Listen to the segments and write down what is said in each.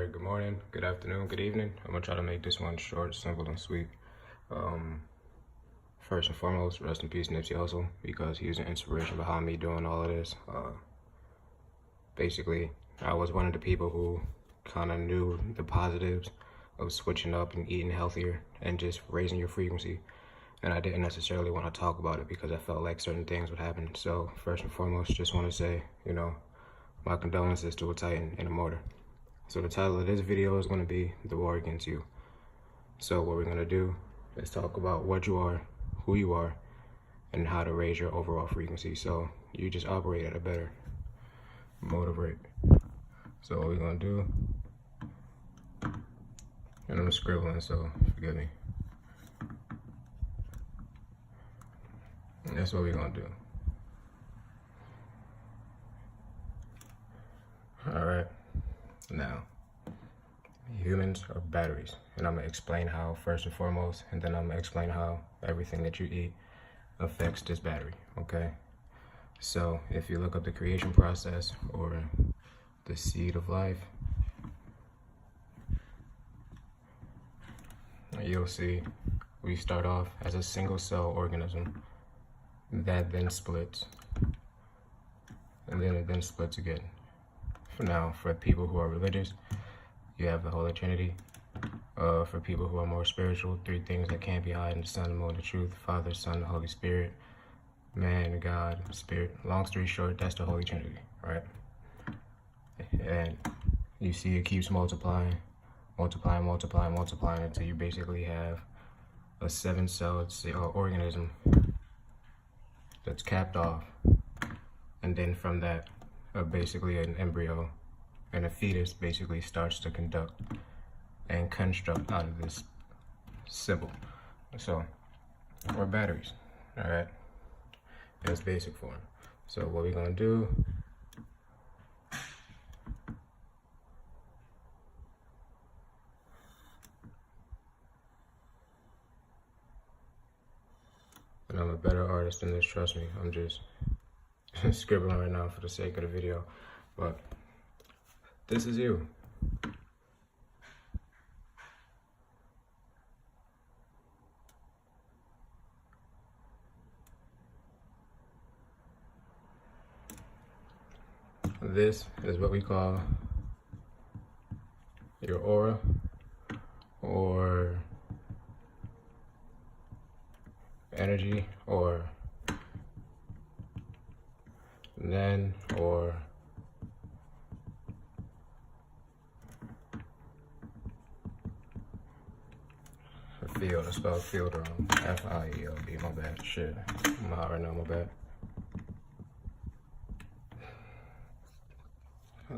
right, good morning, good afternoon, good evening. I'm gonna try to make this one short, simple, and sweet. First and foremost, rest in peace, Nipsey Hussle, because he was an inspiration behind me doing all of this. Basically, I was one of the people who kind of knew the positives of switching up and eating healthier and just raising your frequency. And I didn't necessarily want to talk about it because I felt like certain things would happen. So first and foremost, just want to say, my condolences to a Titan and a Mortar. So the title of this video is going to be The War Against You. So what we're going to do is talk about what you are, who you are, and how to raise your overall frequency so you just operate at a better motive rate. So what we're going to do, and I'm scribbling, so forgive me. And that's what we're going to do. All right. Now, humans are batteries, and I'm going to explain how first and foremost, and then I'm going to explain how everything that you eat affects this battery, okay? So, if you look up the creation process or the seed of life, you'll see we start off as a single cell organism that then splits, and then it then splits again. Now, for people who are religious, you have the Holy Trinity. For people who are more spiritual, three things that can't be hidden: the Son, the Moon, the Truth, Father, Son, the Holy Spirit, man, God, Spirit. Long story short, that's the Holy Trinity, right? And you see it keeps multiplying until you basically have a 7-celled organism that's capped off. And then from that, basically an embryo and a fetus basically starts to conduct and construct out of this symbol. So we're batteries, all right, in its basic form. So what we're gonna do, and I'm a better artist than this, trust me. I'm just scribbling right now for the sake of the video, but this is you. This is what we call your aura, or energy, or then, or field. I spelled field wrong. F-I-E-L-D, my bad. Shit. I'm out right now, my bad.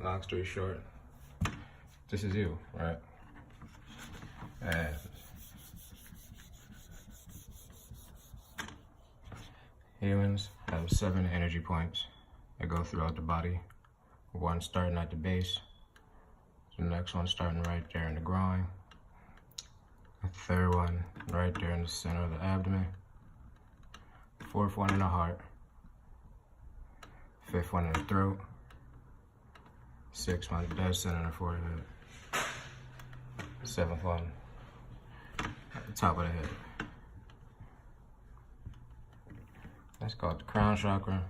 Long story short, this is you, right? And humans have 7 energy points that go throughout the body. One starting at the base, the next one starting right there in the groin, the third one right there in the center of the abdomen, fourth one in the heart, fifth one in the throat, sixth one dead center in the forehead, seventh one at the top of the head. That's called the crown chakra.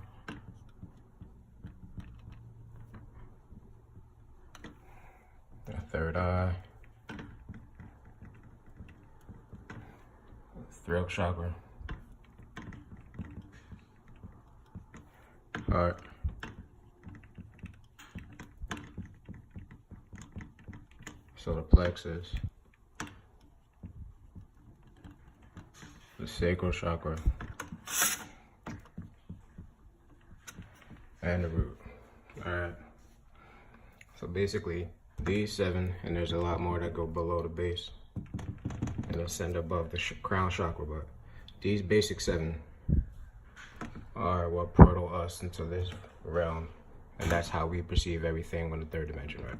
The third eye, throat chakra, heart, solar plexus, the sacral chakra, and the root. All right. So basically, these 7, and there's a lot more that go below the base and ascend above the crown chakra, but these basic 7 are what portal us into this realm, and that's how we perceive everything on the 3rd dimension, right?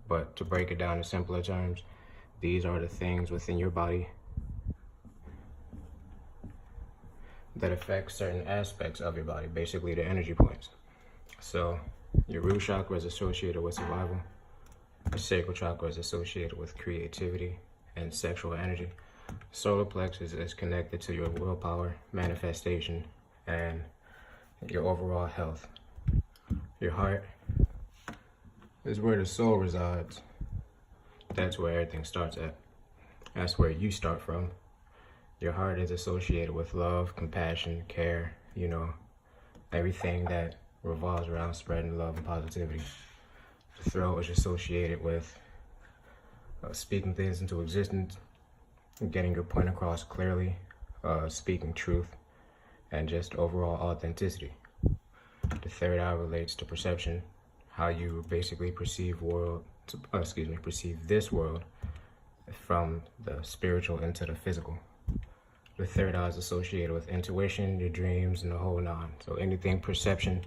But to break it down in simpler terms, these are the things within your body that affect certain aspects of your body, basically the energy points. So your root chakra is associated with survival. The sacral chakra is associated with creativity and sexual energy. Solar plexus is connected to your willpower, manifestation, and your overall health. Your heart is where the soul resides. That's where everything starts at. That's where you start from. Your heart is associated with love, compassion, care, everything that revolves around spreading love and positivity. The throat is associated with speaking things into existence, getting your point across clearly, speaking truth, and just overall authenticity. The third eye relates to perception, how you basically perceive this world from the spiritual into the physical. The third eye is associated with intuition, your dreams, and the whole nine. So anything perception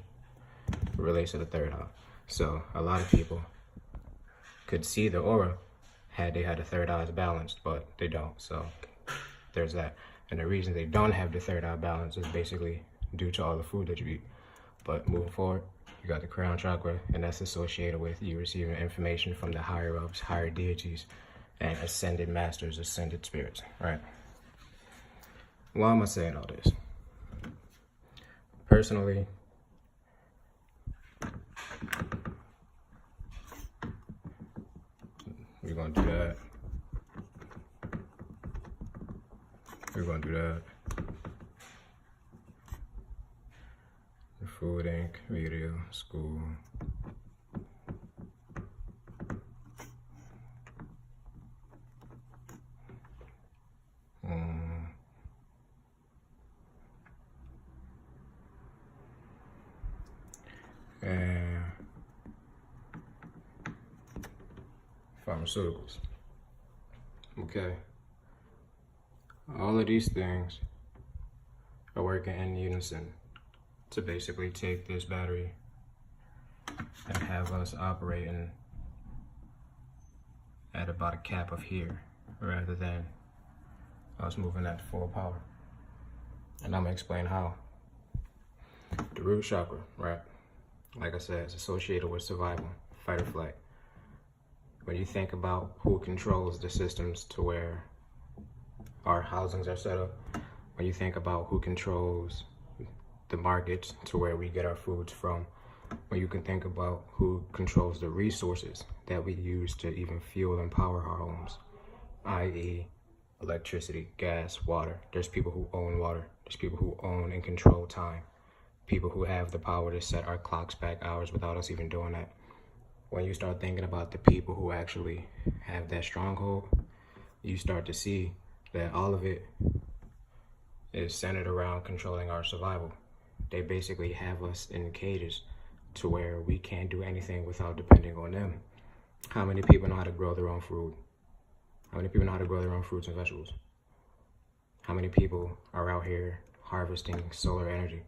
relates to the third eye. So a lot of people could see the aura had they had the third eye balanced, but they don't. So there's that. And the reason they don't have the third eye balance is basically due to all the food that you eat. But moving forward, you got the crown chakra, and that's associated with you receiving information from the higher ups, higher deities, and ascended masters, ascended spirits, right? Why am I saying all this? Personally, we're gonna do that. We're gonna do that. The Food Inc. video, school. And pharmaceuticals. Okay. All of these things are working in unison to basically take this battery and have us operating at about a cap of here rather than us moving at full power. And I'm gonna explain how. The root chakra, right? Like I said, it's associated with survival, fight or flight. When you think about who controls the systems to where our housings are set up, when you think about who controls the markets to where we get our foods from, when you can think about who controls the resources that we use to even fuel and power our homes, i.e. electricity, gas, water. There's people who own water. There's people who own and control time. People who have the power to set our clocks back hours without us even doing that. When you start thinking about the people who actually have that stronghold, you start to see that all of it is centered around controlling our survival. They basically have us in cages to where we can't do anything without depending on them. How many people know how to grow their own food? How many people know how to grow their own fruits and vegetables? How many people are out here harvesting solar energy?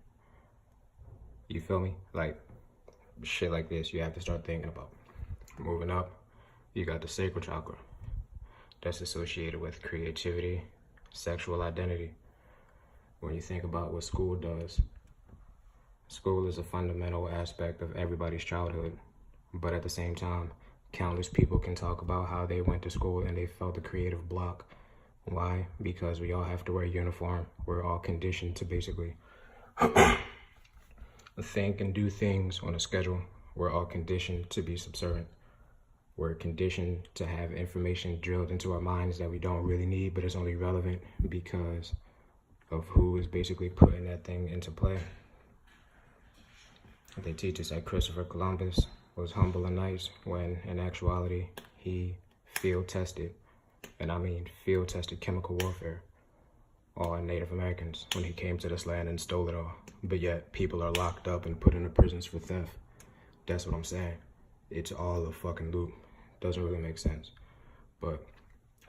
You feel me? Like, shit like this you have to start thinking about. Moving up, you got the sacral chakra. That's associated with creativity, sexual identity. When you think about what school does, school is a fundamental aspect of everybody's childhood. But at the same time, countless people can talk about how they went to school and they felt a creative block. Why? Because we all have to wear a uniform. We're all conditioned to basically think and do things on a schedule. We're all conditioned to be subservient. We're conditioned to have information drilled into our minds that we don't really need, but it's only relevant because of who is basically putting that thing into play. They teach us that Christopher Columbus was humble and nice when in actuality he field tested, and I mean field tested chemical warfare on Native Americans when he came to this land and stole it all. But yet people are locked up and put into prisons for theft. That's what I'm saying. It's all a fucking loop. Doesn't really make sense. But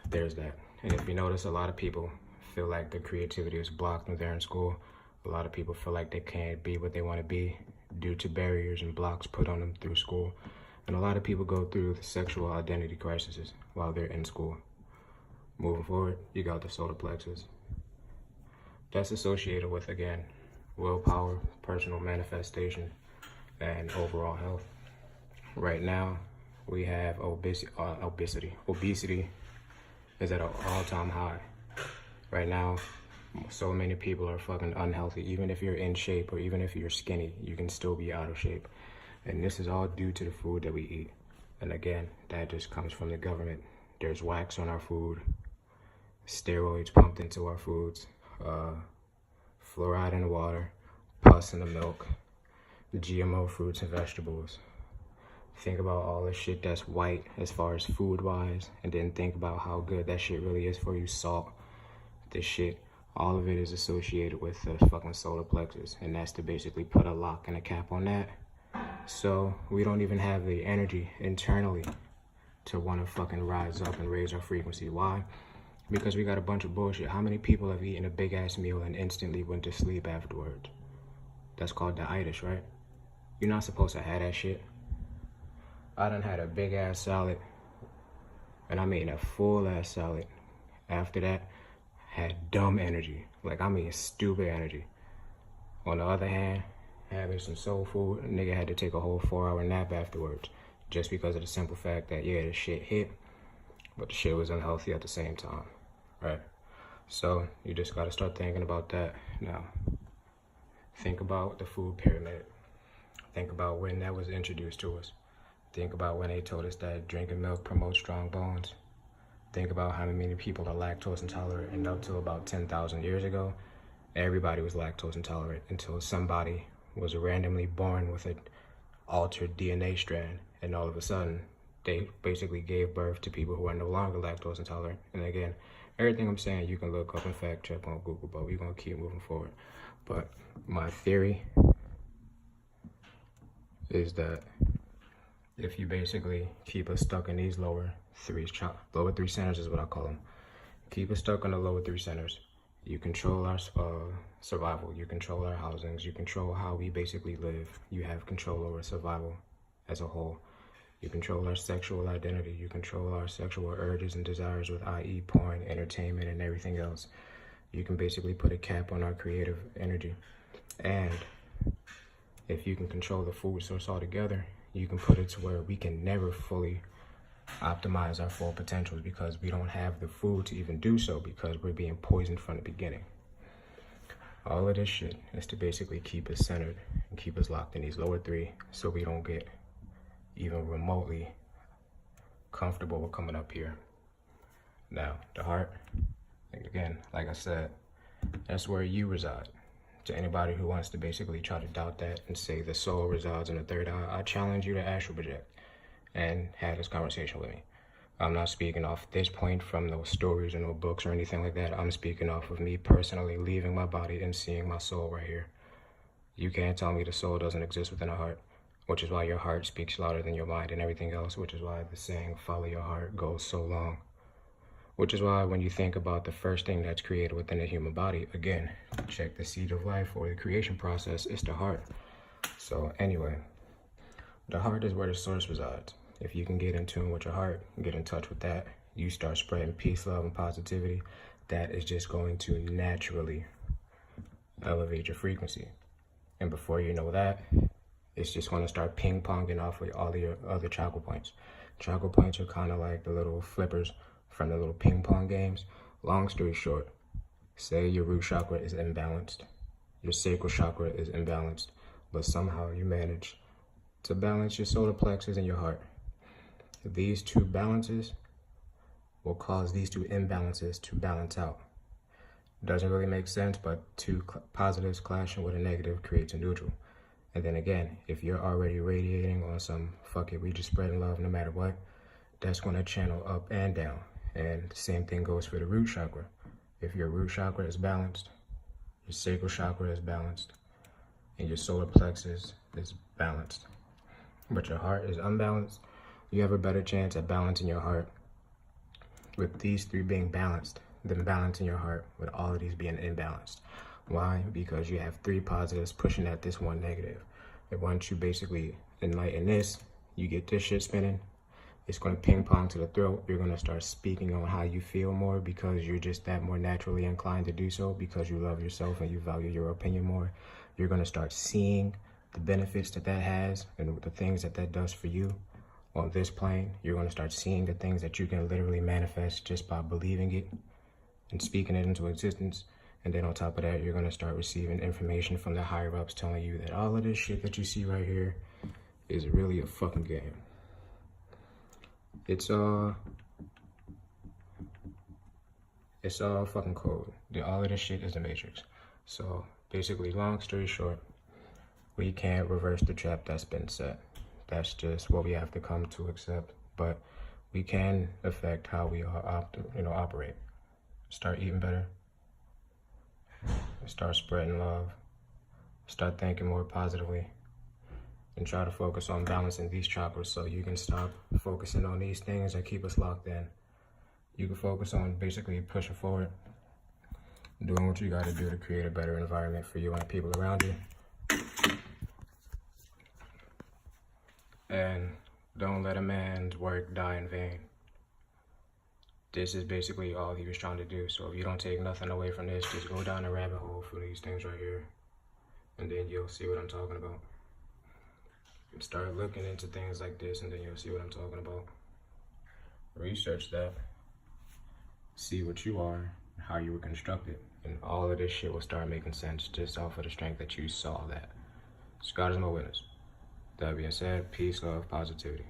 there's that. And if you notice, a lot of people feel like their creativity is blocked when they're in school. A lot of people feel like they can't be what they want to be due to barriers and blocks put on them through school. And a lot of people go through sexual identity crises while they're in school. Moving forward, you got the solar plexus. That's associated with, again, willpower, personal manifestation, and overall health. Right now, we have obesity. Obesity is at an all-time high. Right now, so many people are fucking unhealthy. Even if you're in shape or even if you're skinny, you can still be out of shape. And this is all due to the food that we eat. And again, that just comes from the government. There's wax on our food, steroids pumped into our foods, fluoride in the water, pus in the milk, GMO fruits and vegetables. Think about all the shit that's white as far as food-wise, and then think about how good that shit really is for you. Salt, this shit, all of it is associated with the fucking solar plexus, and that's to basically put a lock and a cap on that. So we don't even have the energy internally to want to fucking rise up and raise our frequency. Why? Because we got a bunch of bullshit. How many people have eaten a big ass meal and instantly went to sleep afterwards? That's called itis, right? You're not supposed to have that shit. I done had a big ass salad, and I made a full ass salad. After that, had dumb energy. Like, I mean stupid energy. On the other hand, having some soul food, a nigga had to take a whole 4-hour nap afterwards. Just because of the simple fact that, yeah, the shit hit, but the shit was unhealthy at the same time, right? So, you just gotta start thinking about that. Now, think about the food pyramid. Think about when that was introduced to us. Think about when they told us that drinking milk promotes strong bones. Think about how many people are lactose intolerant, and up to about 10,000 years ago, everybody was lactose intolerant until somebody was randomly born with an altered DNA strand, and all of a sudden, they basically gave birth to people who are no longer lactose intolerant. And again, everything I'm saying you can look up and fact check on Google, but we're gonna keep moving forward. But my theory is that if you basically keep us stuck in these lower three centers is what I call them. Keep us stuck on the lower 3 centers. You control our survival. You control our housings. You control how we basically live. You have control over survival as a whole. You control our sexual identity. You control our sexual urges and desires with i.e. porn, entertainment, and everything else. You can basically put a cap on our creative energy. And if you can control the food source altogether, you can put it to where we can never fully optimize our full potentials because we don't have the food to even do so because we're being poisoned from the beginning. All of this shit is to basically keep us centered and keep us locked in these lower 3 so we don't get even remotely comfortable with coming up here. Now, the heart, again, like I said, that's where you reside. To anybody who wants to basically try to doubt that and say the soul resides in the 3rd eye, I challenge you to astral project and have this conversation with me. I'm not speaking off this point from no stories or no books or anything like that. I'm speaking off of me personally leaving my body and seeing my soul right here. You can't tell me the soul doesn't exist within a heart, which is why your heart speaks louder than your mind and everything else, which is why the saying, follow your heart, goes so long. Which is why when you think about the first thing that's created within the human body, again, check the seed of life or the creation process, it's the heart. So anyway, the heart is where the source resides. If you can get in tune with your heart, get in touch with that, you start spreading peace, love, and positivity, that is just going to naturally elevate your frequency. And before you know that, it's just going to start ping-ponging off with all of your other chakra points. Chakra points are kind of like the little flippers from the little ping pong games. Long story short, say your root chakra is imbalanced, your sacral chakra is imbalanced, but somehow you manage to balance your solar plexus and your heart. These 2 balances will cause these 2 imbalances to balance out. Doesn't really make sense, but 2 positives clashing with a negative creates a neutral. And then again, if you're already radiating on some fuck it, we just spreading love no matter what, that's going to channel up and down. And the same thing goes for the root chakra. If your root chakra is balanced, your sacral chakra is balanced, and your solar plexus is balanced, but your heart is unbalanced, you have a better chance at balancing your heart with these 3 being balanced than balancing your heart with all of these being imbalanced. Why? Because you have 3 positives pushing at this 1 negative. And once you basically enlighten this, you get this shit spinning, it's going to ping pong to the throat. You're going to start speaking on how you feel more because you're just that more naturally inclined to do so because you love yourself and you value your opinion more. You're going to start seeing the benefits that that has and the things that that does for you. on this plane, you're going to start seeing the things that you can literally manifest just by believing it and speaking it into existence. And then on top of that, you're going to start receiving information from the higher ups telling you that all of this shit that you see right here is really a fucking game. It's all fucking code. All of this shit is the Matrix. So basically, long story short, we can't reverse the trap that's been set. That's just what we have to come to accept. But we can affect how we operate. Start eating better. Start spreading love. Start thinking more positively. And try to focus on balancing these chakras so you can stop focusing on these things that keep us locked in. You can focus on basically pushing forward, doing what you got to do to create a better environment for you and the people around you. And don't let a man's work die in vain. This is basically all he was trying to do. So if you don't take nothing away from this, just go down the rabbit hole for these things right here. And then you'll see what I'm talking about. And start looking into things like this, and then you'll see what I'm talking about. Research that. See what you are, how you were constructed. And all of this shit will start making sense just off of the strength that you saw that. Scott is my witness. That being said, peace, love, positivity.